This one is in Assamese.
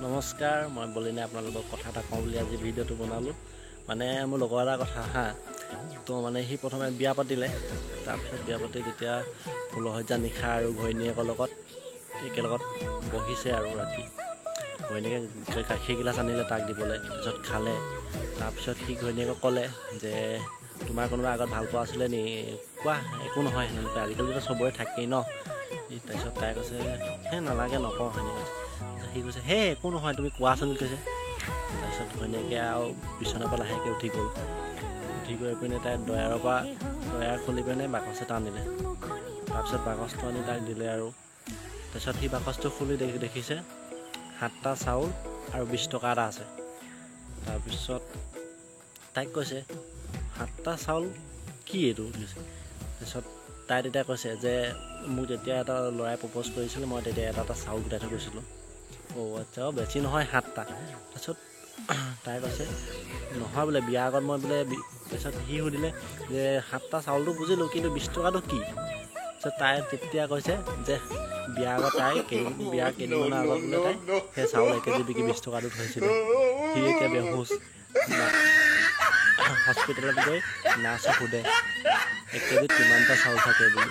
নমস্কাৰ, মই বলিনে আপোনালোকক কথা এটা কওঁ বুলি আজি ভিডিঅ'টো বনালোঁ। মানে মোৰ লগৰ এটা কথা তো মানে সি প্ৰথমে বিয়া পাতিলে। তাৰপিছত বিয়া পাতি তেতিয়া 16 নিশা আৰু ঘৈণীয়েকৰ লগত একেলগত বহিছে আৰু ৰাতি ঘৈণীয়েকে গাখীৰ গিলাচ আনিলে তাক দিবলৈ, তাৰপিছত খালে। তাৰপিছত সি ঘৈণীয়েকক ক'লে যে তোমাৰ কোনোবা আগত ভাল পোৱা আছিলে নি, কোৱা, একো নহয় সেনেকৈ, আজিকালিতো চবৰে থাকেই ন। তাৰপিছত তাই কৈছে নালাগে, নকওঁ সেনেকৈ। সি কৈছে একো নহয়, তুমি কোৱাচোন কৈছে। তাৰপিছত ঘৈণীয়েকে আৰু বিচনাৰ পৰা লাহেকৈ উঠি গ'ল। উঠি গৈ পিনে তাই ডয়াৰ খুলি পিনে বাকচ এটা আনিলে। তাৰপিছত বাকচটো আনি তাক দিলে আৰু। তাৰপিছত সি বাকচটো খুলি দেখিছে 7টা চাউল আৰু 20 টকা এটা আছে। তাৰপিছত তাইক কৈছে 7টা চাউল কি এইটো কৈছে। তাৰপিছত তাই তেতিয়া কৈছে যে মোক যেতিয়া এটা ল'ৰাই প্ৰপ'জ কৰিছিলে, মই তেতিয়া এটা চাউল গোটাই থৈ গৈছিলোঁ। আচ্ছা, বেছি নহয় 7টা। তাৰপিছত তাই কৈছে নহয় বোলে, বিয়াৰ আগত মই বোলে। তাৰপিছত সি সুধিলে যে 7টা চাউলটো বুজিলোঁ, কিন্তু 20 টকাটো কি? তাৰপিছত তাই তেতিয়া কৈছে যে বিয়াৰ আগত বিয়াৰ কেইদিনমানৰ আগত বোলে তাই সেই চাউল 1 কেজি বিকি 20 টকাটো থৈছিলে। সি এতিয়া বেহুচ। হস্পিটেলত গৈ নাৰ্ছক সোধে 1 কেজিত কিমানটা চাউল থাকে বুলি।